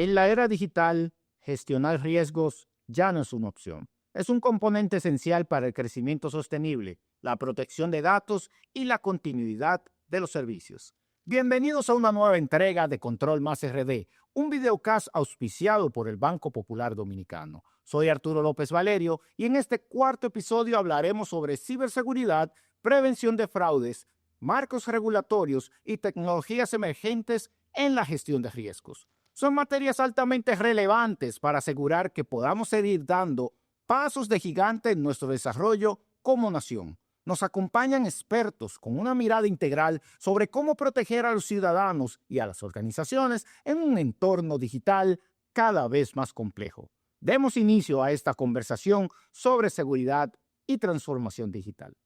En la era digital, gestionar riesgos ya no es una opción. Es un componente esencial para el crecimiento sostenible, la protección de datos y la continuidad de los servicios. Bienvenidos a una nueva entrega de Control Más RD, un videocast auspiciado por el Banco Popular Dominicano. Soy Arturo López Valerio y en este cuarto episodio hablaremos sobre ciberseguridad, prevención de fraudes, marcos regulatorios y tecnologías emergentes en la gestión de riesgos. Son materias altamente relevantes para asegurar que podamos seguir dando pasos de gigante en nuestro desarrollo como nación. Nos acompañan expertos con una mirada integral sobre cómo proteger a los ciudadanos y a las organizaciones en un entorno digital cada vez más complejo. Demos inicio a esta conversación sobre seguridad y transformación digital.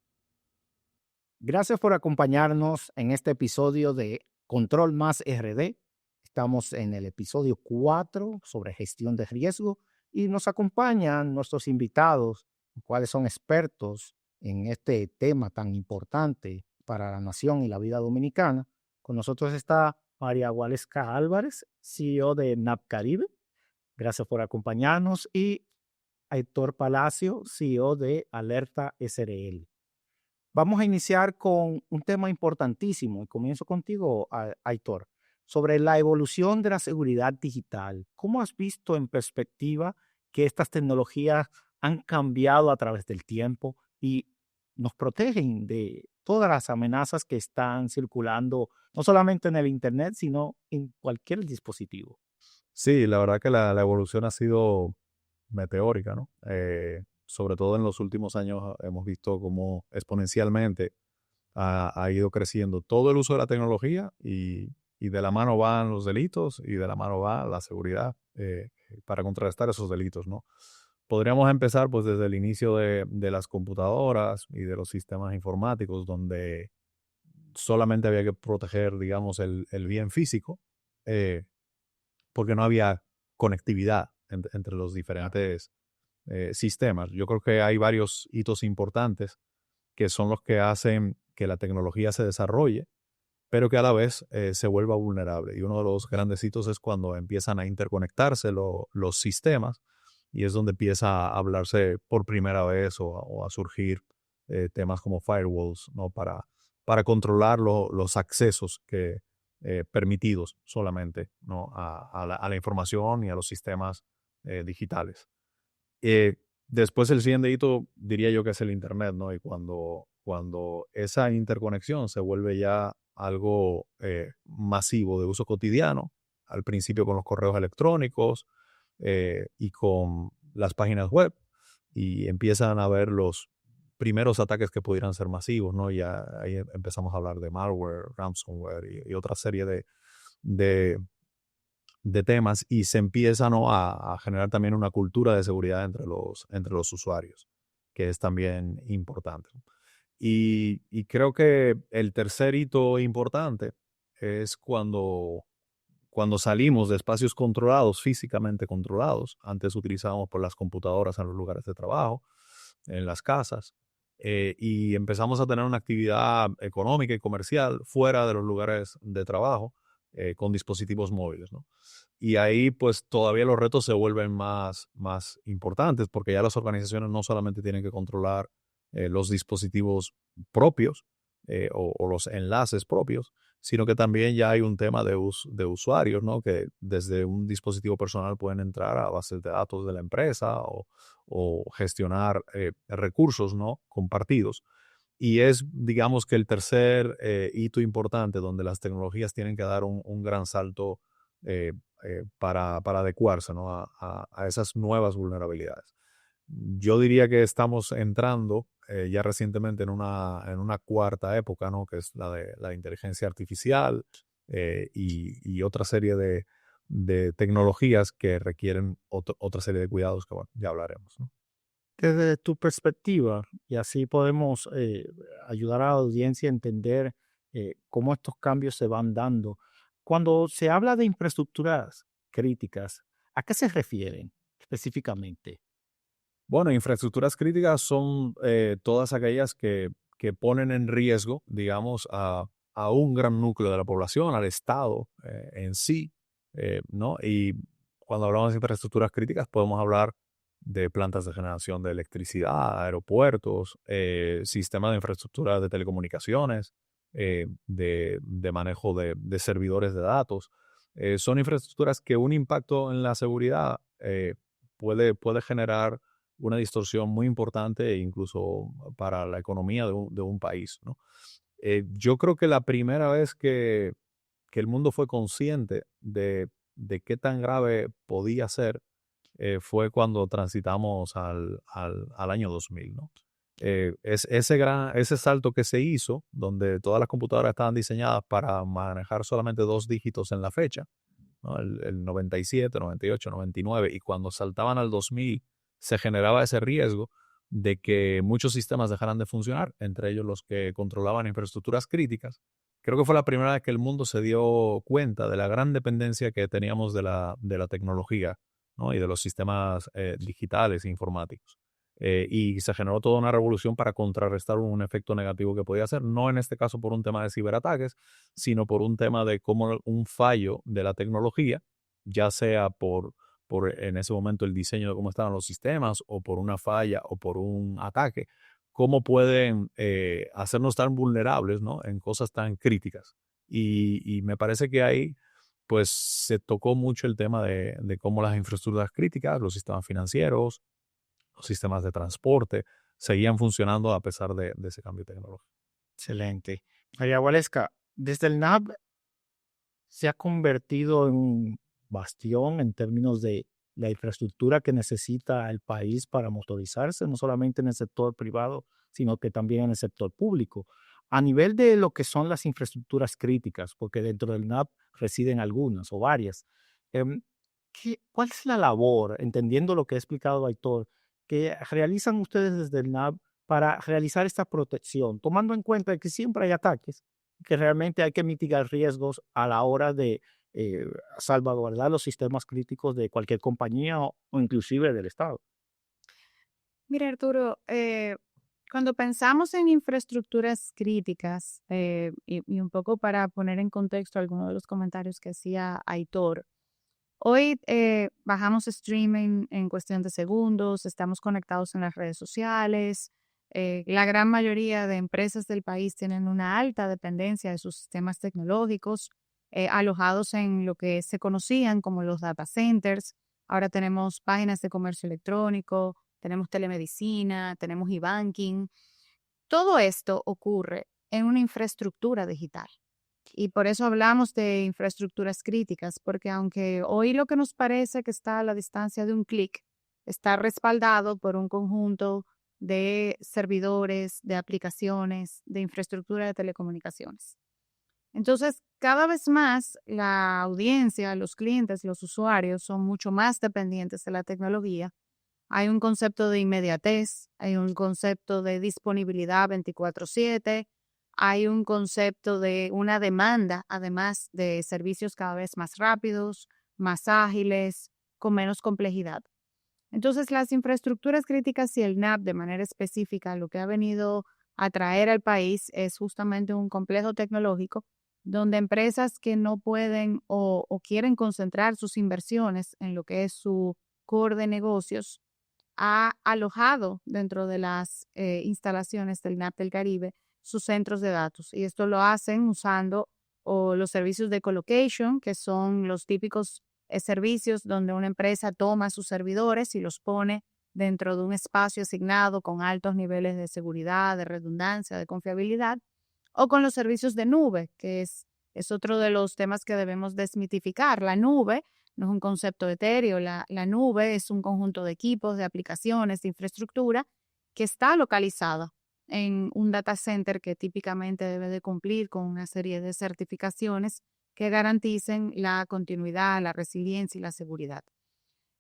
Gracias por acompañarnos en este episodio de Control Más RD. Estamos en el episodio 4 sobre gestión de riesgo y nos acompañan nuestros invitados, los cuales son expertos en este tema tan importante para la nación y la vida dominicana. Con nosotros está María Gualesca Álvarez, CEO de NAPCaribe. Gracias por acompañarnos. Y Héctor Palacio, CEO de Alerta SRL. Vamos a iniciar con un tema importantísimo. Comienzo contigo, Aitor, sobre la evolución de la seguridad digital. ¿Cómo has visto en perspectiva que estas tecnologías han cambiado a través del tiempo y nos protegen de todas las amenazas que están circulando, no solamente en el Internet, sino en cualquier dispositivo? Sí, la verdad que la evolución ha sido meteórica, ¿no? Sobre todo en los últimos años hemos visto cómo exponencialmente ha ido creciendo todo el uso de la tecnología y de la mano van los delitos y de la mano va la seguridad para contrarrestar esos delitos, ¿no? Podríamos empezar pues desde el inicio de las computadoras y de los sistemas informáticos donde solamente había que proteger, digamos, el bien físico, eh, porque no había conectividad entre los diferentes sistemas. Yo creo que hay varios hitos importantes que son los que hacen que la tecnología se desarrolle, pero que a la vez se vuelva vulnerable. Y uno de los grandes hitos es cuando empiezan a interconectarse los sistemas y es donde empieza a hablarse por primera vez o a surgir temas como firewalls, ¿no? Para controlar los accesos permitidos solamente, ¿no? a la información y a los sistemas digitales. Eh, Después el siguiente hito diría yo que es el Internet, ¿no? Y cuando esa interconexión se vuelve ya algo masivo de uso cotidiano, al principio con los correos electrónicos y con las páginas web, y empiezan a ver los primeros ataques que pudieran ser masivos, ¿no? Ya ahí empezamos a hablar de malware, ransomware y otra serie de de temas y se empieza, ¿no? a generar también una cultura de seguridad entre los usuarios, que es también importante. Y creo que el tercer hito importante es cuando salimos de espacios controlados, físicamente controlados. Antes utilizábamos por las computadoras en los lugares de trabajo, en las casas, y empezamos a tener una actividad económica y comercial fuera de los lugares de trabajo con dispositivos móviles, ¿no? Y ahí pues todavía los retos se vuelven más importantes porque ya las organizaciones no solamente tienen que controlar los dispositivos propios o los enlaces propios, sino que también ya hay un tema de usuarios, ¿no? Que desde un dispositivo personal pueden entrar a bases de datos de la empresa o gestionar recursos, ¿no? Compartidos. Y es, digamos, que el tercer hito importante donde las tecnologías tienen que dar un gran salto eh, para adecuarse, ¿no? a esas nuevas vulnerabilidades. Yo diría que estamos entrando ya recientemente en una cuarta época, ¿no? Que es la de la inteligencia artificial y otra serie de tecnologías que requieren otra serie de cuidados que, bueno, ya hablaremos, ¿no? Desde tu perspectiva, y así podemos ayudar a la audiencia a entender cómo estos cambios se van dando. Cuando se habla de infraestructuras críticas, ¿a qué se refieren específicamente? Bueno, infraestructuras críticas son todas aquellas que ponen en riesgo, digamos, a un gran núcleo de la población, al Estado en sí, ¿no? Y Cuando hablamos de infraestructuras críticas, podemos hablar de plantas de generación de electricidad, aeropuertos, sistemas de infraestructura de telecomunicaciones, de manejo de servidores de datos. Son infraestructuras que un impacto en la seguridad puede generar una distorsión muy importante incluso para la economía de un país, ¿no? Yo creo que la primera vez que el mundo fue consciente de qué tan grave podía ser fue cuando transitamos al año 2000, ¿no? Ese salto que se hizo, donde todas las computadoras estaban diseñadas para manejar solamente 2 dígitos en la fecha, ¿no? El 97, 98, 99, y cuando saltaban al 2000 se generaba ese riesgo de que muchos sistemas dejaran de funcionar, entre ellos los que controlaban infraestructuras críticas. Creo que fue la primera vez que el mundo se dio cuenta de la gran dependencia que teníamos de la tecnología, ¿no? Y de los sistemas digitales e informáticos. Y se generó toda una revolución para contrarrestar un efecto negativo que podía hacer, no en este caso por un tema de ciberataques, sino por un tema de cómo un fallo de la tecnología, ya sea por en ese momento el diseño de cómo estaban los sistemas, o por una falla, o por un ataque, cómo pueden hacernos tan vulnerables, ¿no? En cosas tan críticas. Y me parece que ahí pues se tocó mucho el tema de cómo las infraestructuras críticas, los sistemas financieros, los sistemas de transporte, seguían funcionando a pesar de ese cambio tecnológico. Excelente. María Waleska, desde el NAB se ha convertido en un bastión en términos de la infraestructura que necesita el país para motorizarse, no solamente en el sector privado, sino que también en el sector público. A nivel de lo que son las infraestructuras críticas, porque dentro del NAP residen algunas o varias, em, ¿cuál es la labor, entendiendo lo que ha explicado Aitor, que realizan ustedes desde el NAP para realizar esta protección, tomando en cuenta que siempre hay ataques, que realmente hay que mitigar riesgos a la hora de eh, salvaguardar los sistemas críticos de cualquier compañía o inclusive del Estado? Mira, Arturo, cuando pensamos en infraestructuras críticas, y un poco para poner en contexto algunos de los comentarios que hacía Aitor, hoy bajamos streaming en cuestión de segundos, estamos conectados en las redes sociales, la gran mayoría de empresas del país tienen una alta dependencia de sus sistemas tecnológicos, alojados en lo que se conocían como los data centers. Ahora tenemos páginas de comercio electrónico, tenemos telemedicina, tenemos e-banking. Todo esto ocurre en una infraestructura digital. Y por eso hablamos de infraestructuras críticas, porque aunque hoy lo que nos parece que está a la distancia de un clic, está respaldado por un conjunto de servidores, de aplicaciones, de infraestructura de telecomunicaciones. Entonces, cada vez más la audiencia, los clientes, los usuarios son mucho más dependientes de la tecnología. Hay un concepto de inmediatez, hay un concepto de disponibilidad 24/7, hay un concepto de una demanda, además de servicios cada vez más rápidos, más ágiles, con menos complejidad. Entonces, las infraestructuras críticas y el NAP de manera específica, lo que ha venido a traer al país es justamente un complejo tecnológico donde empresas que no pueden o quieren concentrar sus inversiones en lo que es su core de negocios, ha alojado dentro de las instalaciones del NAP del Caribe sus centros de datos. Y esto lo hacen usando los servicios de colocation, que son los típicos servicios donde una empresa toma sus servidores y los pone dentro de un espacio asignado con altos niveles de seguridad, de redundancia, de confiabilidad, o con los servicios de nube, que es otro de los temas que debemos desmitificar. La nube no es un concepto etéreo, la nube es un conjunto de equipos, de aplicaciones, de infraestructura que está localizada en un data center que típicamente debe de cumplir con una serie de certificaciones que garanticen la continuidad, la resiliencia y la seguridad.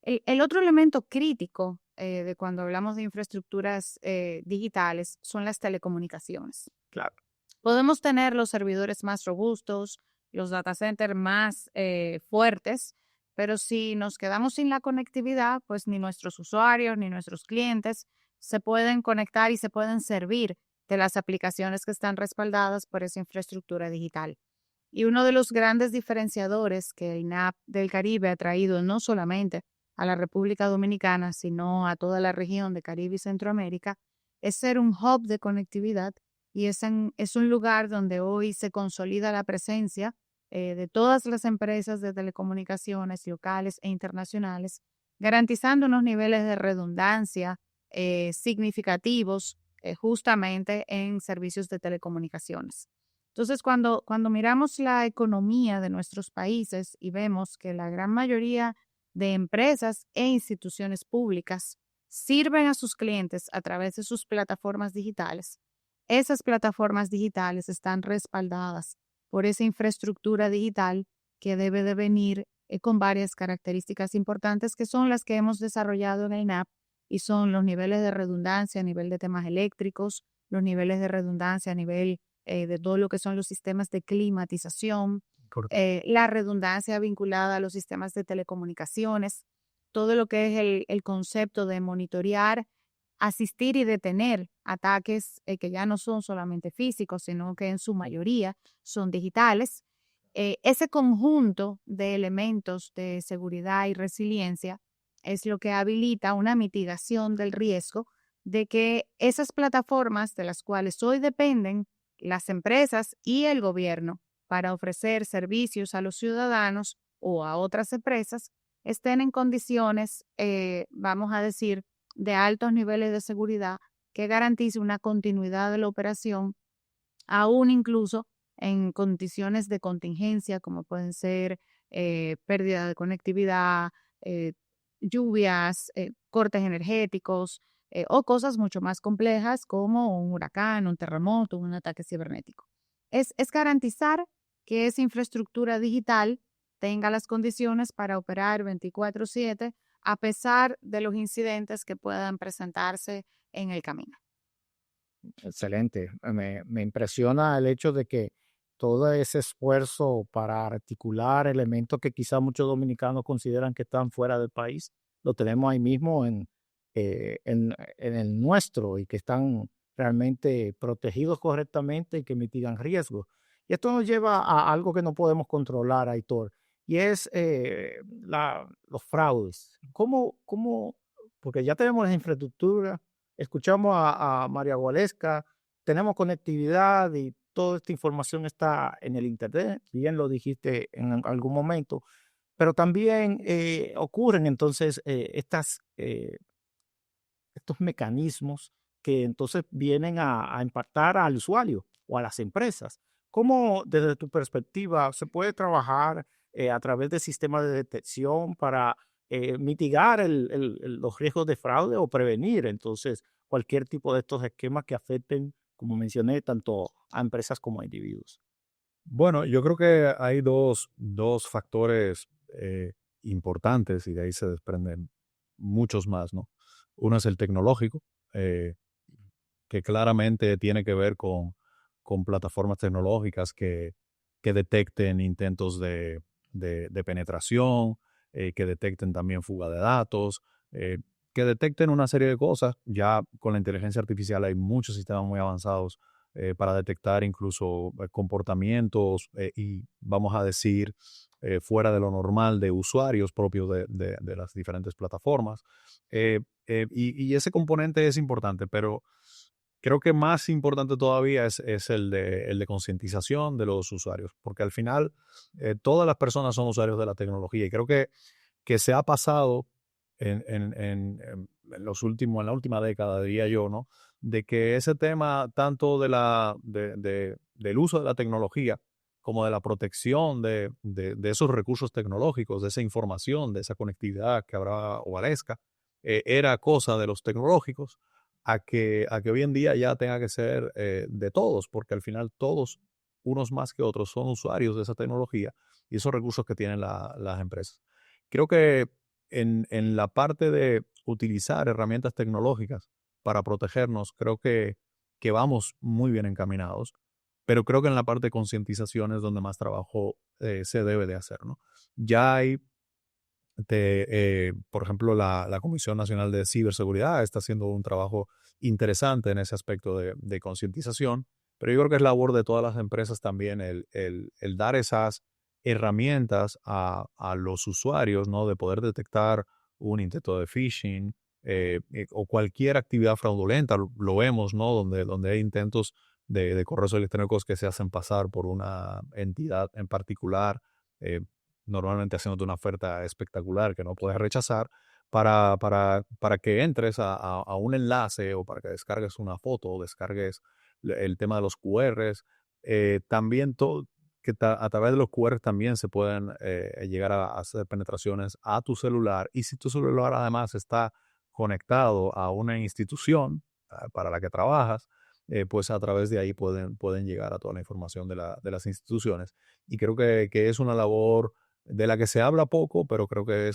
El otro elemento crítico de cuando hablamos de infraestructuras digitales son las telecomunicaciones. Claro. Podemos tener los servidores más robustos, los data centers más fuertes, pero si nos quedamos sin la conectividad, pues ni nuestros usuarios ni nuestros clientes se pueden conectar y se pueden servir de las aplicaciones que están respaldadas por esa infraestructura digital. Y uno de los grandes diferenciadores que el INAP del Caribe ha traído no solamente a la República Dominicana, sino a toda la región de Caribe y Centroamérica, es ser un hub de conectividad y es un lugar donde hoy se consolida la presencia de todas las empresas de telecomunicaciones locales e internacionales, garantizando unos niveles de redundancia significativos justamente en servicios de telecomunicaciones. Entonces, cuando miramos la economía de nuestros países y vemos que la gran mayoría de empresas e instituciones públicas sirven a sus clientes a través de sus plataformas digitales, esas plataformas digitales están respaldadas por esa infraestructura digital que debe de venir con varias características importantes que son las que hemos desarrollado en el INAP y son los niveles de redundancia a nivel de temas eléctricos, los niveles de redundancia a nivel de todo lo que son los sistemas de climatización, la redundancia vinculada a los sistemas de telecomunicaciones, todo lo que es el concepto de monitorear, asistir y detener ataques que ya no son solamente físicos, sino que en su mayoría son digitales. Ese conjunto de elementos de seguridad y resiliencia es lo que habilita una mitigación del riesgo de que esas plataformas de las cuales hoy dependen las empresas y el gobierno para ofrecer servicios a los ciudadanos o a otras empresas estén en condiciones, vamos a decir, de altos niveles de seguridad que garantice una continuidad de la operación, aún incluso en condiciones de contingencia, como pueden ser pérdida de conectividad, lluvias, cortes energéticos o cosas mucho más complejas como un huracán, un terremoto, un ataque cibernético. Es garantizar que esa infraestructura digital tenga las condiciones para operar 24/7 a pesar de los incidentes que puedan presentarse en el camino. Excelente. Me impresiona el hecho de que todo ese esfuerzo para articular elementos que quizá muchos dominicanos consideran que están fuera del país, lo tenemos ahí mismo en el nuestro y que están realmente protegidos correctamente y que mitigan riesgos. Y esto nos lleva a algo que no podemos controlar, Aitor, y es los fraudes. Porque ya tenemos la infraestructura, escuchamos a María Gualesca, tenemos conectividad y toda esta información está en el Internet, bien lo dijiste en algún momento, pero también ocurren entonces estos mecanismos que entonces vienen a impactar al usuario o a las empresas. ¿Cómo desde tu perspectiva se puede trabajar a través de sistemas de detección para mitigar los riesgos de fraude o prevenir entonces cualquier tipo de estos esquemas que afecten, como mencioné, tanto a empresas como a individuos? Bueno, yo creo que hay dos factores importantes y de ahí se desprenden muchos más, ¿no? Uno es el tecnológico, eh, que claramente tiene que ver con plataformas tecnológicas que detecten intentos de penetración, que detecten también fuga de datos, que detecten una serie de cosas. Ya con la inteligencia artificial hay muchos sistemas muy avanzados para detectar incluso comportamientos y vamos a decir fuera de lo normal de usuarios propios de las diferentes plataformas. Y ese componente es importante, pero creo que más importante todavía es el de concientización de los usuarios, porque al final todas las personas son usuarios de la tecnología y creo que se ha pasado en la última década, diría yo, ¿no? De que ese tema tanto del uso de la tecnología como de la protección de esos recursos tecnológicos, de esa información, de esa conectividad que habrá o Valesca, era cosa de los tecnológicos a que hoy en día ya tenga que ser de todos, porque al final todos, unos más que otros, son usuarios de esa tecnología y esos recursos que tienen las empresas. Creo que en la parte de utilizar herramientas tecnológicas para protegernos, creo que vamos muy bien encaminados, pero creo que en la parte de concientización es donde más trabajo se debe de hacer, ¿no? Ya hay por ejemplo, la Comisión Nacional de Ciberseguridad está haciendo un trabajo interesante en ese aspecto de concientización Pero yo creo que es labor de todas las empresas también el dar esas herramientas a los usuarios, ¿no? De poder detectar un intento de phishing o cualquier actividad fraudulenta. Lo vemos, ¿no? Donde hay intentos de correos electrónicos que se hacen pasar por una entidad en particular, eh, normalmente haciéndote una oferta espectacular que no puedes rechazar, para que entres a un enlace o para que descargues una foto o descargues el tema de los QRs. También a través de los QRs también se pueden llegar a hacer penetraciones a tu celular. Y si tu celular además está conectado a una institución para la que trabajas, pues a través de ahí pueden llegar a toda la información de las instituciones. Y creo que es una labor de la que se habla poco, pero creo que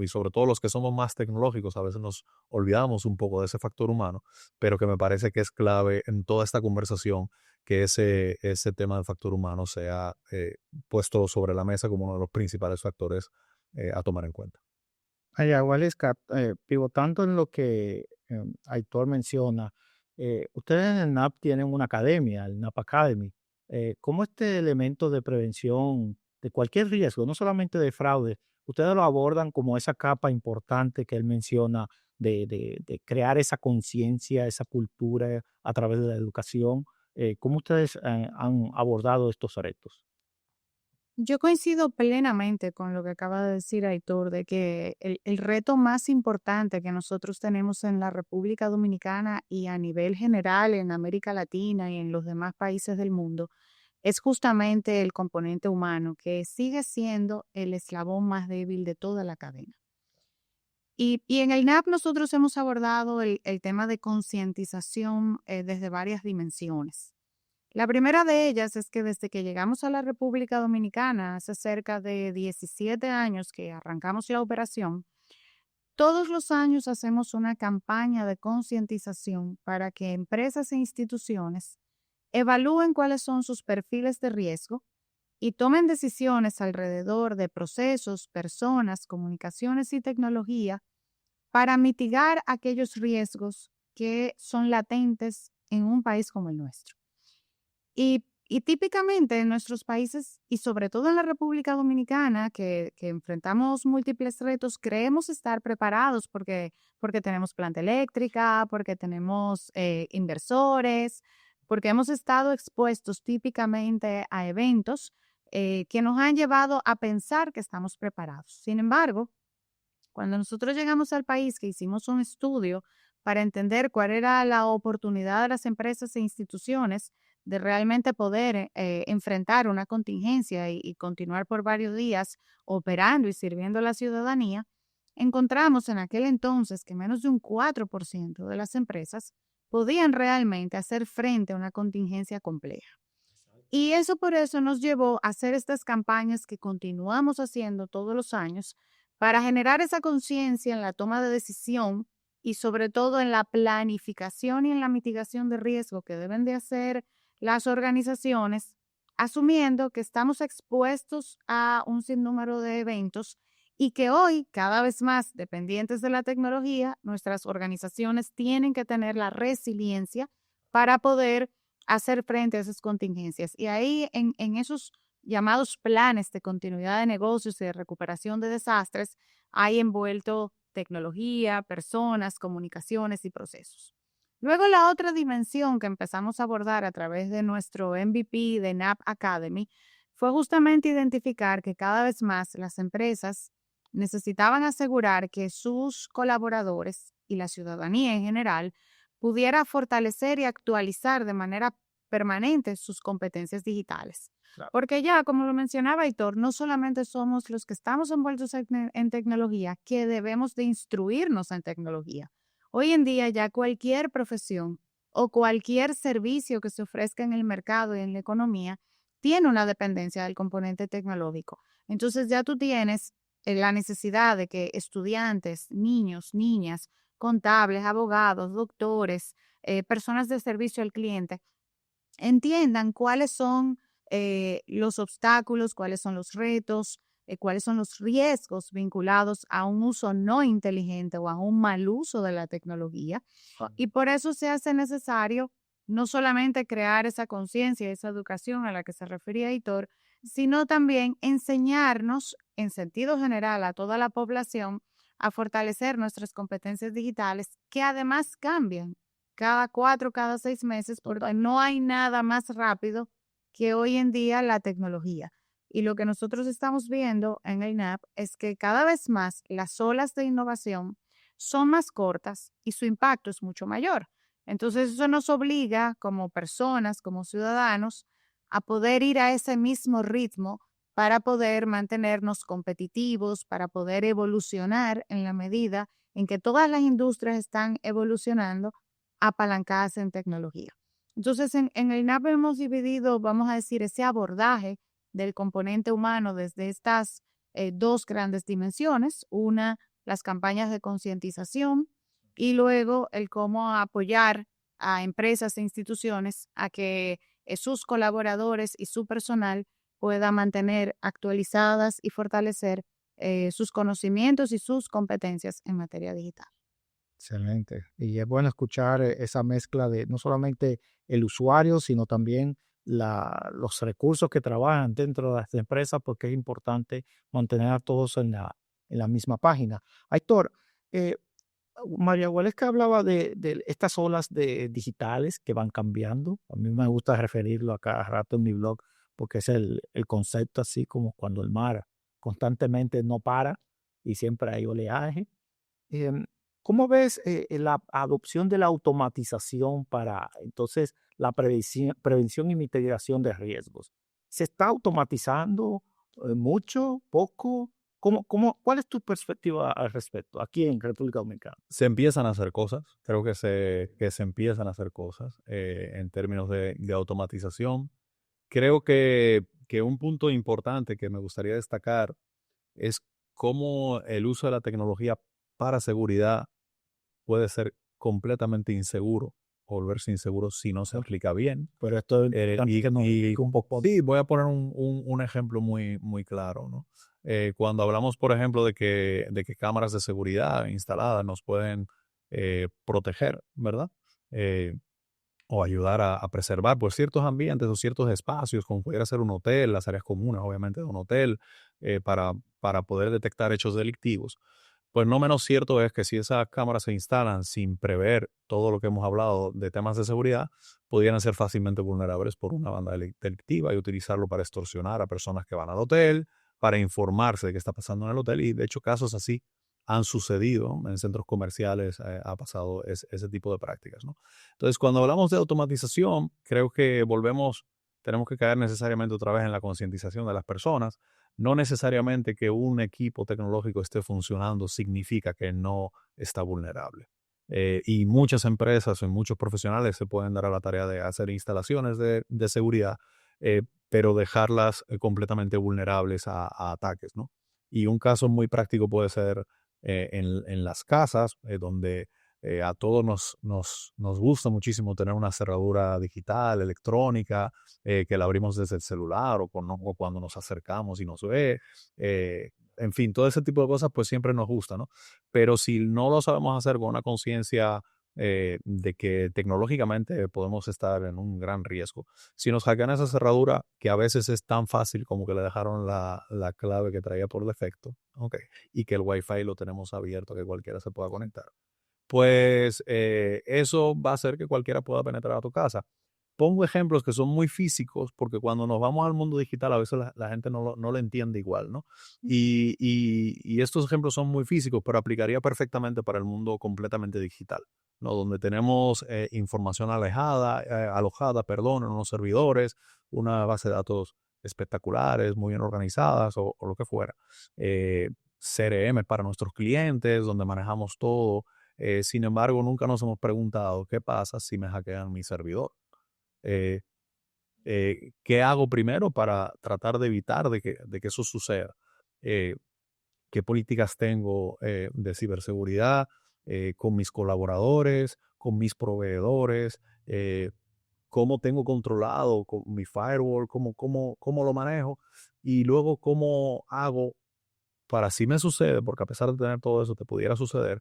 y sobre todo los que somos más tecnológicos, a veces nos olvidamos un poco de ese factor humano, pero que me parece que es clave en toda esta conversación que ese tema del factor humano sea puesto sobre la mesa como uno de los principales factores a tomar en cuenta. Waleska, pivotando en lo que Aitor menciona, ustedes en el NAP tienen una academia, el NAP Academy. ¿Cómo este elemento de prevención de cualquier riesgo, no solamente de fraude, ustedes lo abordan como esa capa importante que él menciona de crear esa conciencia, esa cultura a través de la educación? ¿Cómo ustedes han abordado estos retos? Yo coincido plenamente con lo que acaba de decir Aitor, de que el reto más importante que nosotros tenemos en la República Dominicana y a nivel general en América Latina y en los demás países del mundo es justamente el componente humano, que sigue siendo el eslabón más débil de toda la cadena. Y en el NAP nosotros hemos abordado el tema de concientización desde varias dimensiones. La primera de ellas es que desde que llegamos a la República Dominicana, hace cerca de 17 años que arrancamos la operación, todos los años hacemos una campaña de concientización para que empresas e instituciones evalúen cuáles son sus perfiles de riesgo y tomen decisiones alrededor de procesos, personas, comunicaciones y tecnología para mitigar aquellos riesgos que son latentes en un país como el nuestro. Y típicamente en nuestros países y sobre todo en la República Dominicana, que enfrentamos múltiples retos, creemos estar preparados porque tenemos planta eléctrica, porque tenemos inversores, porque hemos estado expuestos típicamente a eventos que nos han llevado a pensar que estamos preparados. Sin embargo, cuando nosotros llegamos al país, que hicimos un estudio para entender cuál era la oportunidad de las empresas e instituciones de realmente poder enfrentar una contingencia y continuar por varios días operando y sirviendo a la ciudadanía, encontramos en aquel entonces que menos de un 4% de las empresas podían realmente hacer frente a una contingencia compleja. Y eso por eso nos llevó a hacer estas campañas que continuamos haciendo todos los años para generar esa conciencia en la toma de decisión y sobre todo en la planificación y en la mitigación de riesgo que deben de hacer las organizaciones, asumiendo que estamos expuestos a un sinnúmero de eventos y que hoy, cada vez más dependientes de la tecnología, nuestras organizaciones tienen que tener la resiliencia para poder hacer frente a esas contingencias. Y ahí en esos llamados planes de continuidad de negocios y de recuperación de desastres, hay envuelto tecnología, personas, comunicaciones y procesos. Luego la otra dimensión que empezamos a abordar a través de nuestro MVP de NAP Academy fue justamente identificar que cada vez más las empresas necesitaban asegurar que sus colaboradores y la ciudadanía en general pudiera fortalecer y actualizar de manera permanente sus competencias digitales. Claro. Porque ya, como lo mencionaba Hitor, no solamente somos los que estamos envueltos en tecnología, que debemos de instruirnos en tecnología. Hoy en día ya cualquier profesión o cualquier servicio que se ofrezca en el mercado y en la economía tiene una dependencia del componente tecnológico. Entonces ya tú tienes la necesidad de que estudiantes, niños, niñas, contables, abogados, doctores, personas de servicio al cliente, entiendan cuáles son los obstáculos, cuáles son los retos, cuáles son los riesgos vinculados a un uso no inteligente o a un mal uso de la tecnología. Ah, Y por eso se hace necesario no solamente crear esa conciencia, esa educación a la que se refería Hitor, sino también enseñarnos en sentido general a toda la población a fortalecer nuestras competencias digitales que además cambian cada 4, cada 6 meses, porque no hay nada más rápido que hoy en día la tecnología. Y lo que nosotros estamos viendo en el INAP es que cada vez más las olas de innovación son más cortas y su impacto es mucho mayor. Entonces eso nos obliga como personas, como ciudadanos, a poder ir a ese mismo ritmo para poder mantenernos competitivos, para poder evolucionar en la medida en que todas las industrias están evolucionando, apalancadas en tecnología. Entonces, en el INAP hemos dividido, vamos a decir, ese abordaje del componente humano desde estas dos grandes dimensiones. Una, las campañas de concientización y luego el cómo apoyar a empresas e instituciones a que sus colaboradores y su personal pueda mantener actualizadas y fortalecer sus conocimientos y sus competencias en materia digital. Excelente. Y es bueno escuchar esa mezcla de no solamente el usuario, sino también los recursos que trabajan dentro de las empresas, porque es importante mantener a todos en la misma página. Aitor, eh, María Gualesca hablaba de estas olas digitales que van cambiando. A mí me gusta referirlo a cada rato en mi blog, porque es el concepto así como cuando el mar constantemente no para y siempre hay oleaje. Em, ¿Cómo ves la adopción de la automatización para entonces la prevención y mitigación de riesgos? ¿Se está automatizando mucho, poco? ¿Cuál es tu perspectiva al respecto aquí en República Dominicana? Se empiezan a hacer cosas, creo que se empiezan a hacer cosas en términos de automatización. Creo que un punto importante que me gustaría destacar es cómo el uso de la tecnología para seguridad puede ser completamente inseguro o volverse inseguro si no se aplica bien. Pero esto Y un poco, sí, voy a poner un ejemplo muy, muy claro, ¿no? Cuando hablamos, por ejemplo, de que cámaras de seguridad instaladas nos pueden proteger, ¿verdad? Eh, o ayudar a preservar pues, ciertos ambientes o ciertos espacios, como pudiera ser un hotel, las áreas comunes, obviamente, de un hotel, para poder detectar hechos delictivos. Pues no menos cierto es que si esas cámaras se instalan sin prever todo lo que hemos hablado de temas de seguridad, pudieran ser fácilmente vulnerables por una banda delictiva y utilizarlo para extorsionar a personas que van al hotel, para informarse de qué está pasando en el hotel. Y de hecho casos así han sucedido en centros comerciales, ha pasado ese tipo de prácticas, ¿no? Entonces, cuando hablamos de automatización, creo que tenemos que caer necesariamente otra vez en la concientización de las personas. No necesariamente que un equipo tecnológico esté funcionando significa que no está vulnerable. Y muchas empresas y muchos profesionales se pueden dar a la tarea de hacer instalaciones de seguridad, pero dejarlas completamente vulnerables a ataques, ¿no? Y un caso muy práctico puede ser en las casas, donde a todos nos gusta muchísimo tener una cerradura digital, electrónica, que la abrimos desde el celular o cuando nos acercamos y nos ve. En fin, todo ese tipo de cosas pues siempre nos gusta, ¿no? Pero si no lo sabemos hacer con una conciencia de que tecnológicamente podemos estar en un gran riesgo, si nos hackean esa cerradura, que a veces es tan fácil como que le dejaron la clave que traía por defecto, okay, y que el Wi-Fi lo tenemos abierto, que cualquiera se pueda conectar, pues eso va a hacer que cualquiera pueda penetrar a tu casa. Pongo ejemplos que son muy físicos porque cuando nos vamos al mundo digital a veces la gente no lo entiende igual, ¿no? Y estos ejemplos son muy físicos, pero aplicaría perfectamente para el mundo completamente digital, ¿no? Donde tenemos información alojada, perdón, en unos servidores, una base de datos espectaculares, muy bien organizadas o lo que fuera. CRM para nuestros clientes, donde manejamos todo. Sin embargo, nunca nos hemos preguntado qué pasa si me hackean mi servidor. Eh, ¿Qué hago primero para tratar de evitar de que eso suceda? Eh, ¿Qué políticas tengo de ciberseguridad con mis colaboradores, con mis proveedores? ¿Cómo tengo controlado con mi firewall? ¿Cómo lo manejo? Y luego, ¿cómo hago para si me sucede? Porque a pesar de tener todo eso, te pudiera suceder.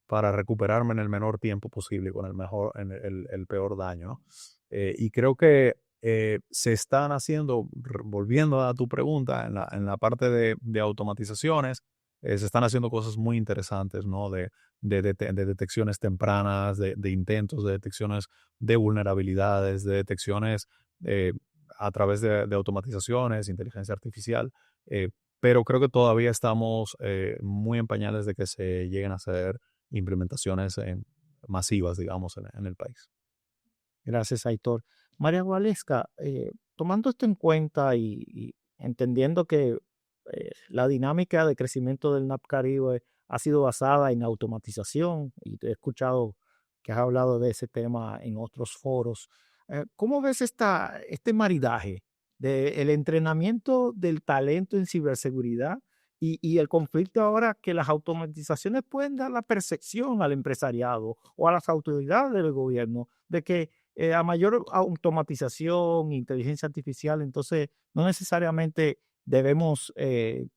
para recuperarme en el menor tiempo posible, con el peor daño, ¿no? Y creo que se están haciendo, volviendo a tu pregunta, en la parte de automatizaciones, se están haciendo cosas muy interesantes, ¿no? De detecciones tempranas, de intentos, de detecciones de vulnerabilidades, de detecciones eh, a través de automatizaciones, inteligencia artificial, pero creo que todavía estamos muy en pañales de que se lleguen a hacer implementaciones masivas, digamos, en el país. Gracias, Aitor. María Gualesca, tomando esto en cuenta y entendiendo que la dinámica de crecimiento del NAP Caribe ha sido basada en automatización, y te he escuchado que has hablado de ese tema en otros foros, ¿cómo ves este maridaje del entrenamiento del talento en ciberseguridad y el conflicto ahora que las automatizaciones pueden dar la percepción al empresariado o a las autoridades del gobierno de que a mayor automatización, inteligencia artificial, entonces no necesariamente debemos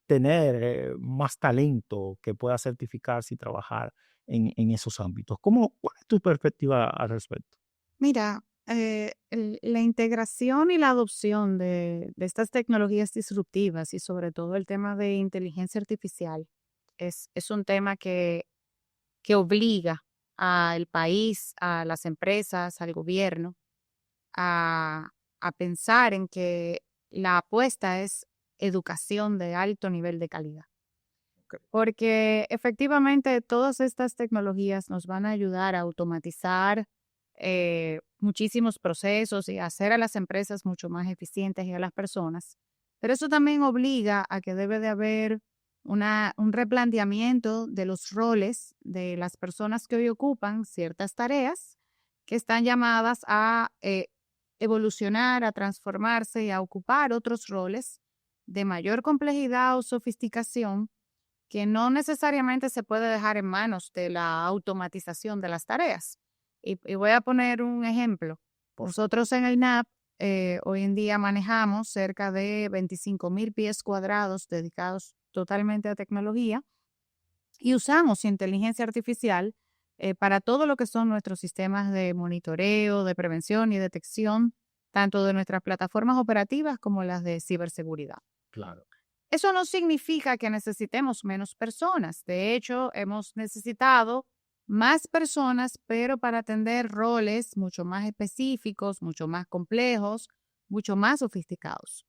tener más talento que pueda certificarse y trabajar en esos ámbitos? ¿Cuál es tu perspectiva al respecto? Mira, la integración y la adopción de estas tecnologías disruptivas y sobre todo el tema de inteligencia artificial es un tema que obliga al país, a las empresas, al gobierno a, a pensar en que la apuesta es educación de alto nivel de calidad. Porque efectivamente todas estas tecnologías nos van a ayudar a automatizar muchísimos procesos y a hacer a las empresas mucho más eficientes y a las personas. Pero eso también obliga a que debe de haber un replanteamiento de los roles de las personas que hoy ocupan ciertas tareas que están llamadas a evolucionar, a transformarse y a ocupar otros roles de mayor complejidad o sofisticación que no necesariamente se puede dejar en manos de la automatización de las tareas. Y voy a poner un ejemplo. Nosotros en el NAP hoy en día manejamos cerca de 25,000 pies cuadrados dedicados totalmente a tecnología y usamos inteligencia artificial para todo lo que son nuestros sistemas de monitoreo, de prevención y detección, tanto de nuestras plataformas operativas como las de ciberseguridad. Claro. Eso no significa que necesitemos menos personas. De hecho, hemos necesitado más personas, pero para atender roles mucho más específicos, mucho más complejos, mucho más sofisticados.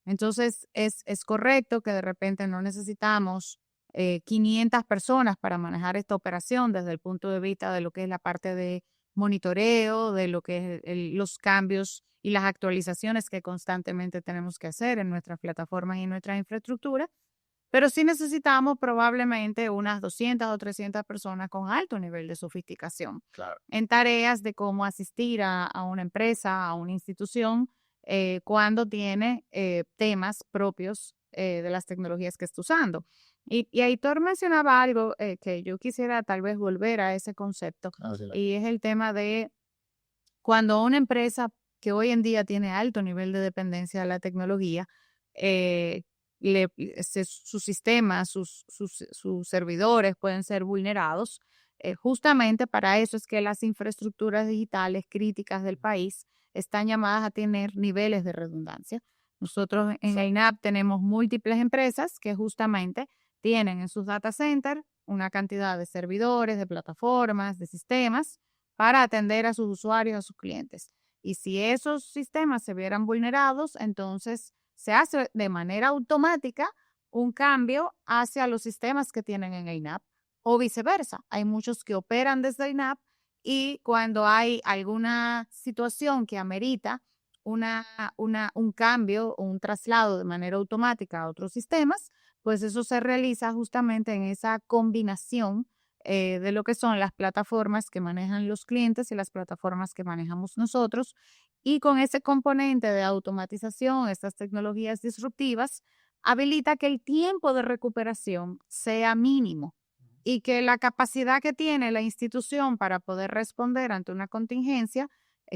Entonces, es correcto que de repente no necesitamos 500 personas para manejar esta operación desde el punto de vista de lo que es la parte de monitoreo, de lo que es los cambios y las actualizaciones que constantemente tenemos que hacer en nuestras plataformas y nuestra infraestructura, pero sí necesitamos probablemente unas 200 o 300 personas con alto nivel de sofisticación Claro. en tareas de cómo asistir a una empresa, a una institución, cuando tiene temas propios de las tecnologías que está usando. Y Aitor mencionaba algo que yo quisiera tal vez volver a ese concepto, Adelante. y es el tema de cuando una empresa que hoy en día tiene alto nivel de dependencia de la tecnología, eh, sus sistemas, sus servidores pueden ser vulnerados. Justamente para eso es que las infraestructuras digitales críticas del país están llamadas a tener niveles de redundancia. Nosotros en INAP tenemos múltiples empresas que justamente tienen en sus data centers una cantidad de servidores, de plataformas, de sistemas para atender a sus usuarios, a sus clientes. Y si esos sistemas se vieran vulnerados, entonces se hace de manera automática un cambio hacia los sistemas que tienen en INAP o viceversa. Hay muchos que operan desde INAP y cuando hay alguna situación que amerita un cambio o un traslado de manera automática a otros sistemas, pues eso se realiza justamente en esa combinación de lo que son las plataformas que manejan los clientes y las plataformas que manejamos nosotros. Y con ese componente de automatización, estas tecnologías disruptivas, habilita que el tiempo de recuperación sea mínimo y que la capacidad que tiene la institución para poder responder ante una contingencia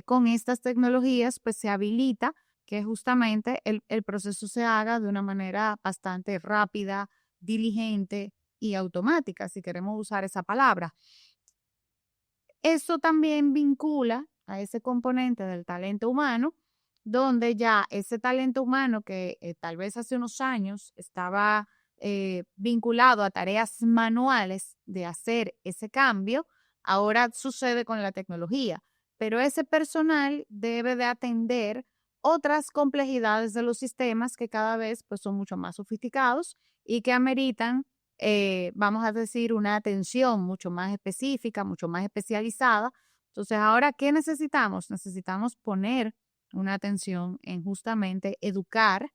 con estas tecnologías, pues se habilita que justamente el proceso se haga de una manera bastante rápida, diligente, y automática, si queremos usar esa palabra. Eso también vincula a ese componente del talento humano, donde ya ese talento humano que tal vez hace unos años estaba vinculado a tareas manuales de hacer ese cambio, ahora sucede con la tecnología, pero ese personal debe de atender otras complejidades de los sistemas que cada vez pues, son mucho más sofisticados y que ameritan vamos a decir, una atención mucho más específica, mucho más especializada. Entonces, ahora, ¿qué necesitamos? Necesitamos poner una atención en justamente educar,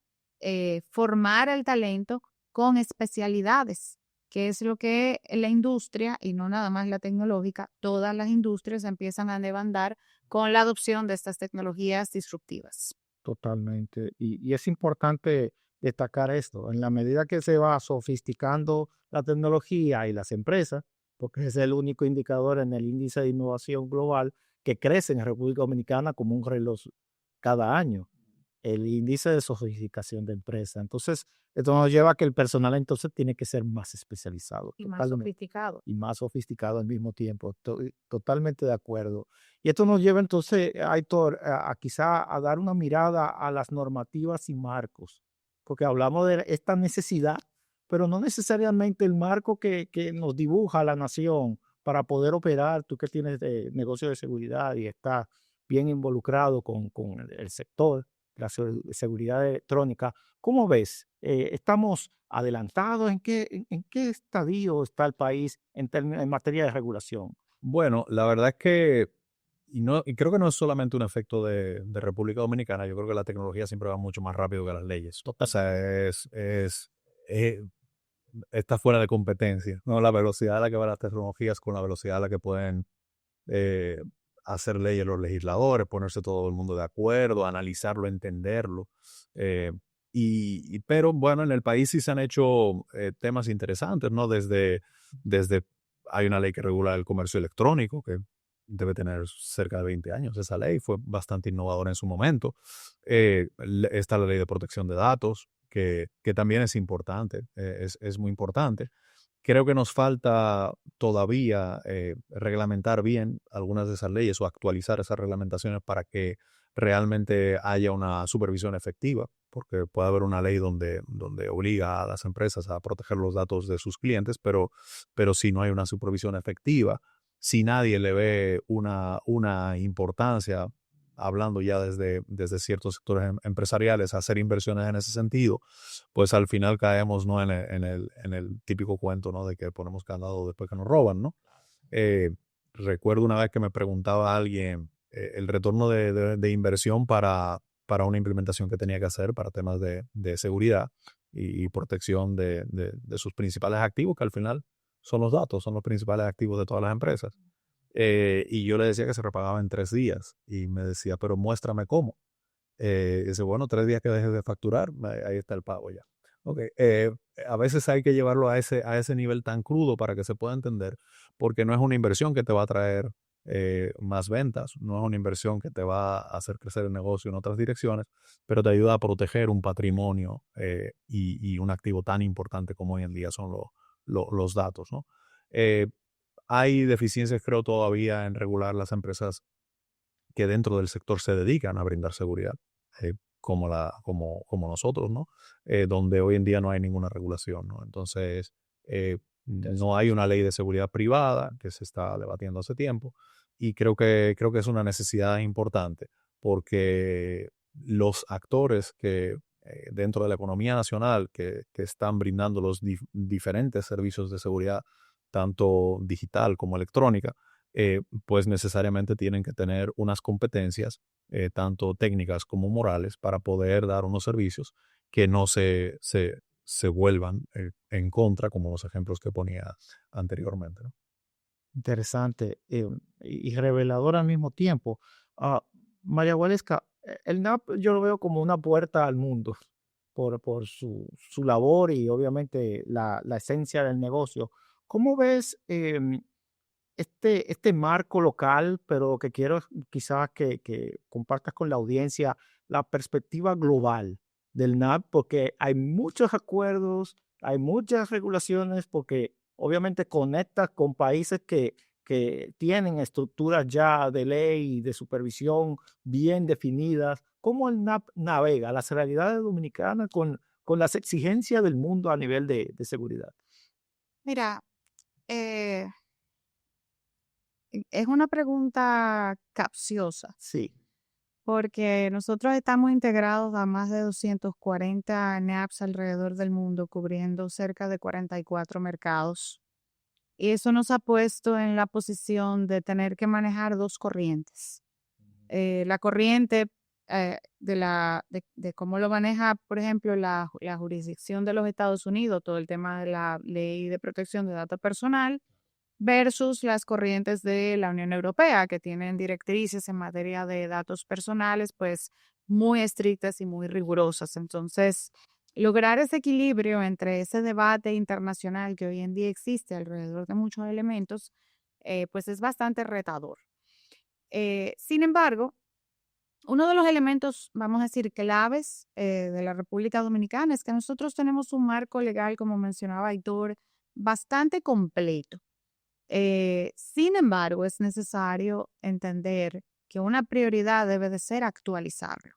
formar el talento con especialidades, que es lo que la industria, y no nada más la tecnológica, todas las industrias empiezan a demandar con la adopción de estas tecnologías disruptivas. Totalmente. Y es importante destacar esto. En la medida que se va sofisticando la tecnología y las empresas, porque es el único indicador en el índice de innovación global que crece en República Dominicana como un reloj cada año, el índice de sofisticación de empresa. Entonces, esto nos lleva a que el personal entonces tiene que ser más especializado, Y más totalmente, sofisticado. y más sofisticado al mismo tiempo. Totalmente de acuerdo. Y esto nos lleva entonces, Aitor, a quizá a dar una mirada a las normativas y marcos, porque hablamos de esta necesidad, pero no necesariamente el marco que nos dibuja la nación para poder operar. Tú que tienes negocio de seguridad y estás bien involucrado con el sector, la seguridad electrónica. ¿Cómo ves? ¿Estamos adelantados? ¿En qué estadio está el país en materia de regulación? Bueno, la verdad es que, y creo que no es solamente un efecto de República Dominicana, yo creo que la tecnología siempre va mucho más rápido que las leyes. O sea, eh, está fuera de competencia, ¿no? La velocidad a la que van las tecnologías con la velocidad a la que pueden eh, hacer leyes los legisladores, ponerse todo el mundo de acuerdo, analizarlo, entenderlo. eh, pero bueno, en el país sí se han hecho temas interesantes, ¿no? Desde hay una ley que regula el comercio electrónico, que debe tener cerca de 20 años esa ley, fue bastante innovadora en su momento. Está la ley de protección de datos, que también es importante, es muy importante. Creo que nos falta todavía reglamentar bien algunas de esas leyes o actualizar esas reglamentaciones para que realmente haya una supervisión efectiva, porque puede haber una ley donde obliga a las empresas a proteger los datos de sus clientes, pero si no hay una supervisión efectiva, si nadie le ve una importancia, hablando ya desde ciertos sectores empresariales, a hacer inversiones en ese sentido, pues al final caemos, ¿no? en el típico cuento, ¿no? De que ponemos candado después que nos roban, ¿no? Eh, Recuerdo una vez que me preguntaba alguien el retorno de inversión para una implementación que tenía que hacer para temas de seguridad y protección de sus principales activos, que al final son los datos, son los principales activos de todas las empresas. Y yo le decía que se repagaba en 3 días y me decía, pero muéstrame cómo. Dice, bueno, 3 días que dejes de facturar, ahí está el pago ya. Ok, a veces hay que llevarlo a ese nivel tan crudo para que se pueda entender, porque no es una inversión que te va a traer más ventas, no es una inversión que te va a hacer crecer el negocio en otras direcciones, pero te ayuda a proteger un patrimonio y un activo tan importante como hoy en día son los datos, ¿no? Eh, Hay deficiencias, creo, todavía en regular las empresas que dentro del sector se dedican a brindar seguridad, como nosotros, ¿no? Donde hoy en día no hay ninguna regulación, ¿no? Entonces, no hay una ley de seguridad privada que se está debatiendo hace tiempo y creo que es una necesidad importante porque los actores que dentro de la economía nacional que están brindando los diferentes servicios de seguridad, tanto digital como electrónica, pues necesariamente tienen que tener unas competencias, tanto técnicas como morales, para poder dar unos servicios que no se vuelvan en contra, como los ejemplos que ponía anteriormente, ¿no? Interesante y revelador al mismo tiempo. Ah, María Gualesca, el NAP yo lo veo como una puerta al mundo por su labor y obviamente la esencia del negocio. ¿Cómo ves este marco local, pero que quiero quizás que compartas con la audiencia la perspectiva global del NAP? Porque hay muchos acuerdos, hay muchas regulaciones, porque obviamente conecta con países que tienen estructuras ya de ley y de supervisión bien definidas. ¿Cómo el NAP navega las realidades dominicanas con las exigencias del mundo a nivel de seguridad? Mira, eh, es una pregunta capciosa Sí. porque nosotros estamos integrados a más de 240 NAPs alrededor del mundo, cubriendo cerca de 44 mercados. Y eso nos ha puesto en la posición de tener que manejar dos corrientes. La corriente de cómo lo maneja, por ejemplo, la jurisdicción de los Estados Unidos, todo el tema de la ley de protección de datos personal, versus las corrientes de la Unión Europea, que tienen directrices en materia de datos personales, pues muy estrictas y muy rigurosas. Entonces, lograr ese equilibrio entre ese debate internacional que hoy en día existe alrededor de muchos elementos, pues es bastante retador. Sin embargo, uno de los elementos, vamos a decir, claves de la República Dominicana es que nosotros tenemos un marco legal, como mencionaba Aitor, bastante completo. Sin embargo, es necesario entender que una prioridad debe de ser actualizarlo.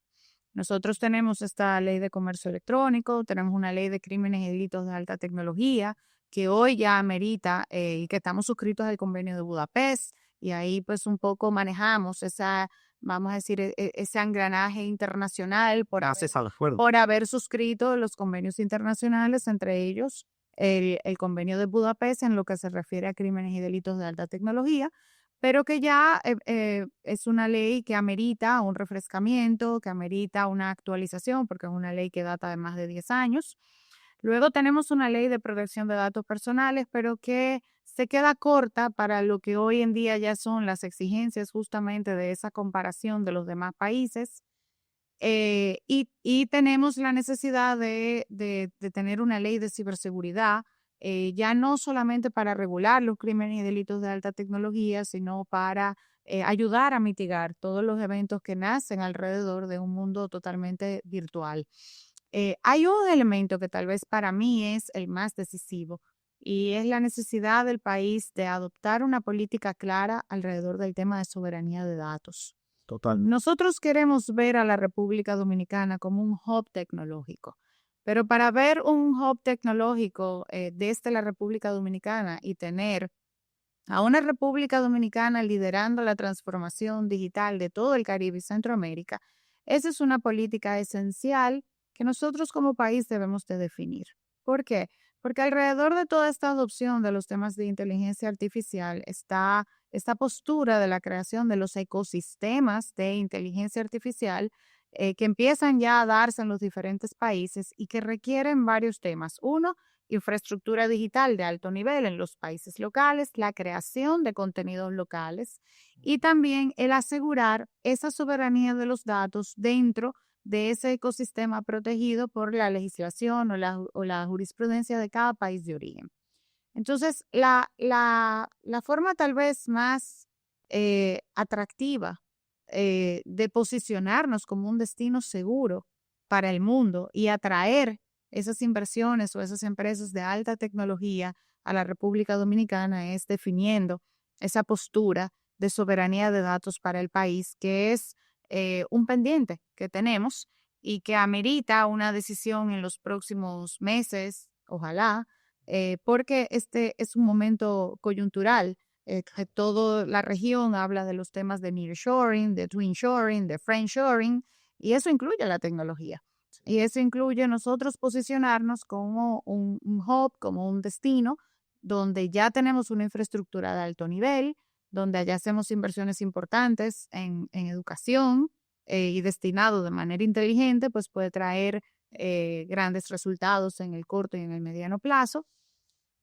Nosotros tenemos esta ley de comercio electrónico, tenemos una ley de crímenes y delitos de alta tecnología que hoy ya amerita y que estamos suscritos al convenio de Budapest y ahí pues un poco manejamos esa, vamos a decir, ese engranaje internacional Gracias al acuerdo. por haber suscrito los convenios internacionales, entre ellos el convenio de Budapest en lo que se refiere a crímenes y delitos de alta tecnología, pero que ya es una ley que amerita un refrescamiento, que amerita una actualización, porque es una ley que data de más de 10 años. Luego tenemos una ley de protección de datos personales, pero que se queda corta para lo que hoy en día ya son las exigencias justamente de esa comparación de los demás países. Y tenemos la necesidad de tener una ley de ciberseguridad, ya no solamente para regular los crímenes y delitos de alta tecnología, sino para ayudar a mitigar todos los eventos que nacen alrededor de un mundo totalmente virtual. Hay un elemento que tal vez para mí es el más decisivo y es la necesidad del país de adoptar una política clara alrededor del tema de soberanía de datos. Totalmente. Nosotros queremos ver a la República Dominicana como un hub tecnológico, pero para ver un hub tecnológico desde la República Dominicana y tener a una República Dominicana liderando la transformación digital de todo el Caribe y Centroamérica, esa es una política esencial que nosotros como país debemos de definir. ¿Por qué? Porque alrededor de toda esta adopción de los temas de inteligencia artificial está esta postura de la creación de los ecosistemas de inteligencia artificial que empiezan ya a darse en los diferentes países y que requieren varios temas. Uno, infraestructura digital de alto nivel en los países locales, la creación de contenidos locales y también el asegurar esa soberanía de los datos dentro de ese ecosistema protegido por la legislación o la jurisprudencia de cada país de origen. Entonces, la forma tal vez más atractiva de posicionarnos como un destino seguro para el mundo y atraer esas inversiones o esas empresas de alta tecnología a la República Dominicana es definiendo esa postura de soberanía de datos para el país, que es un pendiente que tenemos y que amerita una decisión en los próximos meses, ojalá, porque este es un momento coyuntural, que toda la región habla de los temas de nearshoring, de twinshoring, de friendshoring, y eso incluye la tecnología. Y eso incluye nosotros posicionarnos como un hub, como un destino, donde ya tenemos una infraestructura de alto nivel, donde allá hacemos inversiones importantes en educación y destinado de manera inteligente, pues puede traer grandes resultados en el corto y en el mediano plazo.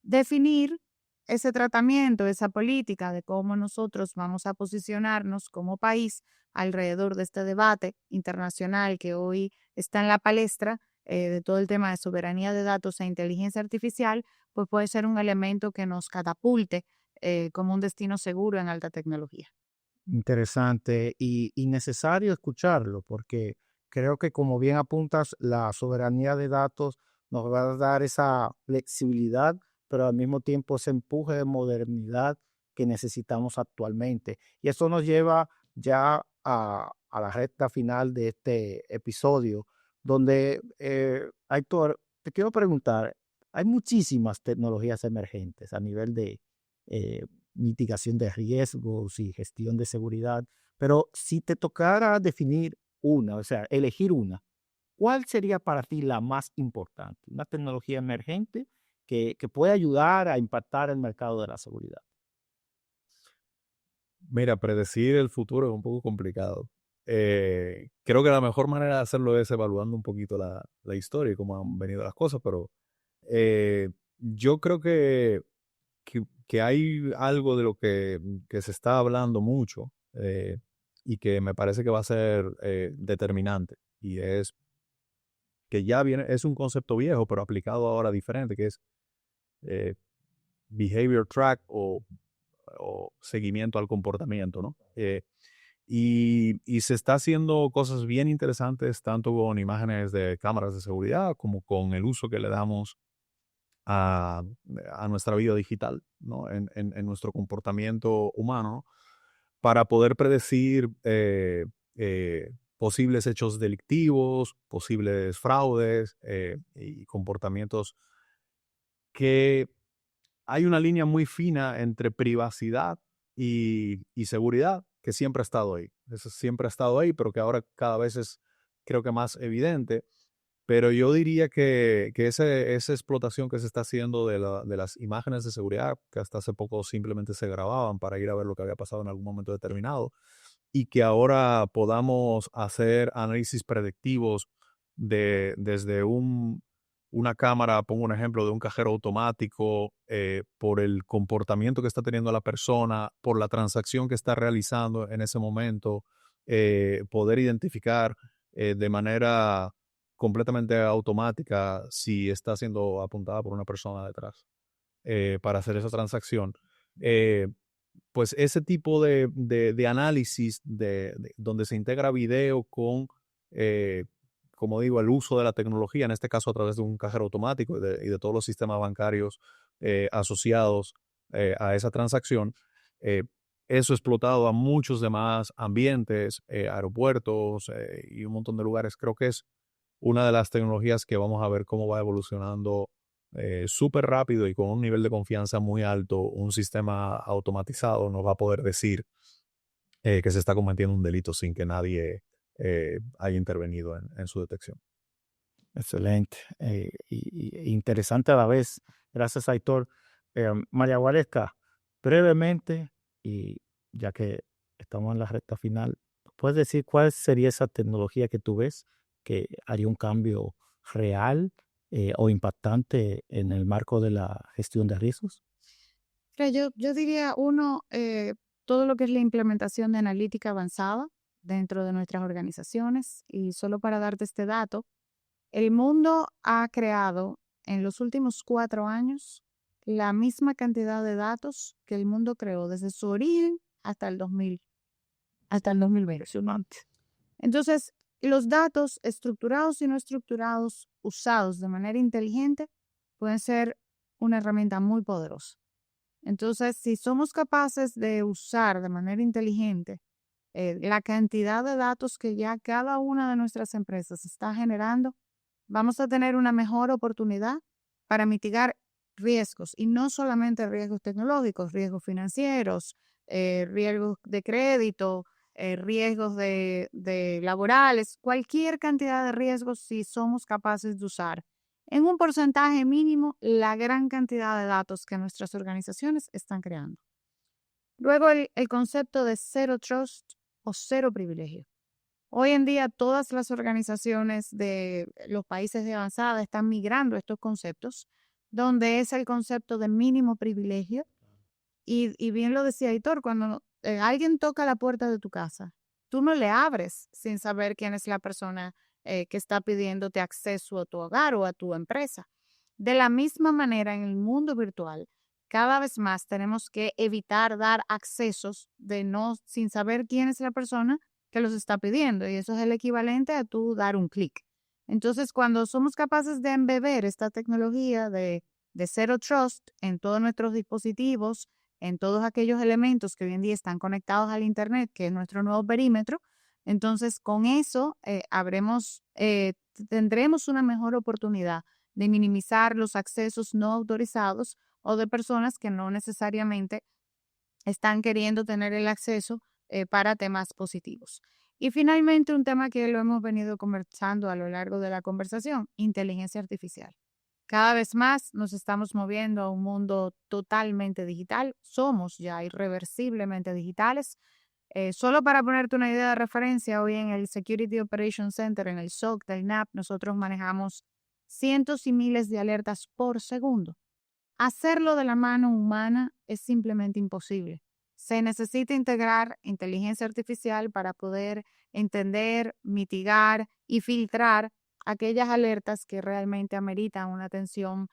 Definir ese tratamiento, esa política de cómo nosotros vamos a posicionarnos como país alrededor de este debate internacional que hoy está en la palestra de todo el tema de soberanía de datos e inteligencia artificial, pues puede ser un elemento que nos catapulte como un destino seguro en alta tecnología. Interesante y necesario escucharlo, porque creo que como bien apuntas, la soberanía de datos nos va a dar esa flexibilidad pero al mismo tiempo ese empuje de modernidad que necesitamos actualmente. Y eso nos lleva ya a la recta final de este episodio, donde, Héctor, te quiero preguntar, hay muchísimas tecnologías emergentes a nivel de eh, mitigación de riesgos y gestión de seguridad, pero si te tocara definir una, o sea, elegir una, ¿cuál sería para ti la más importante? Una tecnología emergente que puede ayudar a impactar el mercado de la seguridad. Mira, predecir el futuro es un poco complicado. Creo que la mejor manera de hacerlo es evaluando un poquito la historia y cómo han venido las cosas, pero yo creo que hay algo de lo que se está hablando mucho y que me parece que va a ser determinante, y es que ya viene, es un concepto viejo, pero aplicado ahora diferente, que es eh, behavior track o seguimiento al comportamiento, ¿no? Y se está haciendo cosas bien interesantes, tanto con imágenes de cámaras de seguridad como con el uso que le damos a, a nuestra vida digital, ¿no? En nuestro comportamiento humano, ¿no? Para poder predecir posibles hechos delictivos, posibles fraudes y comportamientos que hay una línea muy fina entre privacidad y seguridad que siempre ha estado ahí. Eso siempre ha estado ahí, pero que ahora cada vez es, creo que más evidente. Pero yo diría que esa explotación que se está haciendo de las imágenes de seguridad, que hasta hace poco simplemente se grababan para ir a ver lo que había pasado en algún momento determinado, y que ahora podamos hacer análisis predictivos desde una cámara, pongo un ejemplo de un cajero automático, por el comportamiento que está teniendo la persona, por la transacción que está realizando en ese momento, poder identificar de manera completamente automática si está siendo apuntada por una persona detrás para hacer esa transacción. Eh, pues ese tipo de análisis donde se integra video con, como digo, el uso de la tecnología, en este caso a través de un cajero automático y de todos los sistemas bancarios asociados a esa transacción, eh, eso explotado a muchos demás ambientes, aeropuertos y un montón de lugares. Creo que es una de las tecnologías que vamos a ver cómo va evolucionando súper rápido y con un nivel de confianza muy alto. Un sistema automatizado nos va a poder decir que se está cometiendo un delito sin que nadie haya intervenido en su detección. Excelente. Interesante a la vez. Gracias, Aitor. María Guaresca, brevemente, y ya que estamos en la recta final, ¿puedes decir cuál sería esa tecnología que tú ves que haría un cambio real o impactante en el marco de la gestión de riesgos? Mira, yo diría, uno, todo lo que es la implementación de analítica avanzada dentro de nuestras organizaciones. Y solo para darte este dato, el mundo ha creado en los últimos 4 años la misma cantidad de datos que el mundo creó desde su origen hasta el 2000, hasta el 2020. Impresionante. Entonces, los datos estructurados y no estructurados, usados de manera inteligente, pueden ser una herramienta muy poderosa. Entonces, si somos capaces de usar de manera inteligente la cantidad de datos que ya cada una de nuestras empresas está generando, vamos a tener una mejor oportunidad para mitigar riesgos, y no solamente riesgos tecnológicos, riesgos financieros, riesgos de crédito, riesgos de laborales, cualquier cantidad de riesgos, si somos capaces de usar en un porcentaje mínimo la gran cantidad de datos que nuestras organizaciones están creando. Luego el concepto de zero trust o cero privilegio. Hoy en día todas las organizaciones de los países de avanzada están migrando estos conceptos, donde es el concepto de mínimo privilegio. Y bien lo decía Aitor, cuando alguien toca la puerta de tu casa, tú no le abres sin saber quién es la persona que está pidiéndote acceso a tu hogar o a tu empresa. De la misma manera, en el mundo virtual, cada vez más tenemos que evitar dar accesos sin saber quién es la persona que los está pidiendo, y eso es el equivalente a tú dar un clic. Entonces, cuando somos capaces de embeber esta tecnología de de Zero Trust en todos nuestros dispositivos, en todos aquellos elementos que hoy en día están conectados al Internet, que es nuestro nuevo perímetro. Entonces, con eso tendremos una mejor oportunidad de minimizar los accesos no autorizados o de personas que no necesariamente están queriendo tener el acceso para temas positivos. Y finalmente, un tema que lo hemos venido conversando a lo largo de la conversación, inteligencia artificial. Cada vez más nos estamos moviendo a un mundo totalmente digital. Somos ya irreversiblemente digitales. Solo para ponerte una idea de referencia, hoy en el Security Operations Center, en el SOC del NAP, nosotros manejamos cientos y miles de alertas por segundo. Hacerlo de la mano humana es simplemente imposible. Se necesita integrar inteligencia artificial para poder entender, mitigar y filtrar aquellas alertas que realmente ameritan una atención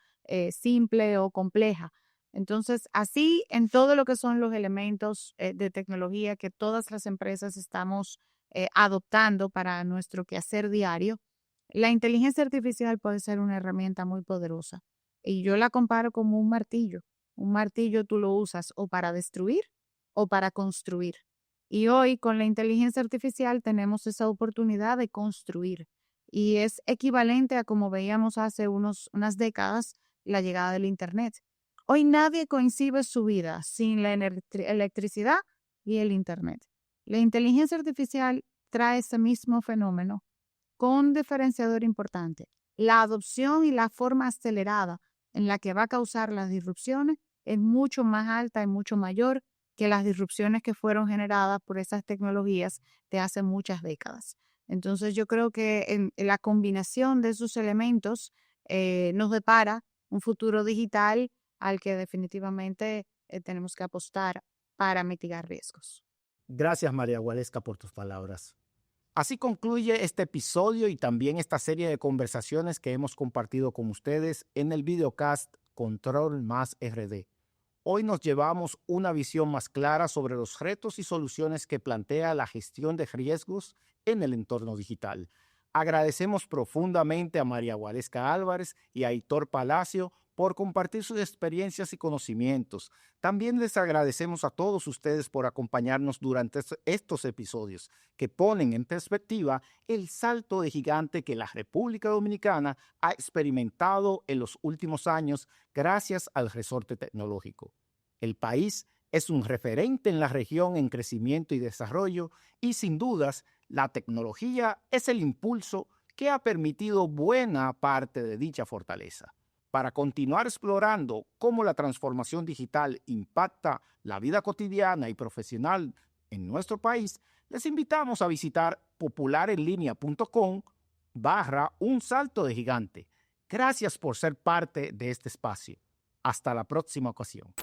simple o compleja. Entonces, así en todo lo que son los elementos de tecnología que todas las empresas estamos adoptando para nuestro quehacer diario, la inteligencia artificial puede ser una herramienta muy poderosa. Y yo la comparo como un martillo. Un martillo tú lo usas o para destruir o para construir. Y hoy con la inteligencia artificial tenemos esa oportunidad de construir. Y es equivalente a como veíamos hace unas décadas la llegada del Internet. Hoy nadie concibe su vida sin la electricidad y el Internet. La inteligencia artificial trae ese mismo fenómeno con un diferenciador importante. La adopción y la forma acelerada en la que va a causar las disrupciones es mucho más alta y mucho mayor que las disrupciones que fueron generadas por esas tecnologías de hace muchas décadas. Entonces yo creo que en la combinación de esos elementos nos depara un futuro digital al que definitivamente tenemos que apostar para mitigar riesgos. Gracias, María Gualesca, por tus palabras. Así concluye este episodio y también esta serie de conversaciones que hemos compartido con ustedes en el videocast Control Más RD. Hoy nos llevamos una visión más clara sobre los retos y soluciones que plantea la gestión de riesgos en el entorno digital. Agradecemos profundamente a María Gualesca Álvarez y a Aitor Palacio por compartir sus experiencias y conocimientos. También les agradecemos a todos ustedes por acompañarnos durante estos episodios que ponen en perspectiva el salto de gigante que la República Dominicana ha experimentado en los últimos años gracias al resorte tecnológico. El país es un referente en la región en crecimiento y desarrollo y sin dudas la tecnología es el impulso que ha permitido buena parte de dicha fortaleza. Para continuar explorando cómo la transformación digital impacta la vida cotidiana y profesional en nuestro país, les invitamos a visitar popularenlinea.com/un salto de gigante. Gracias por ser parte de este espacio. Hasta la próxima ocasión.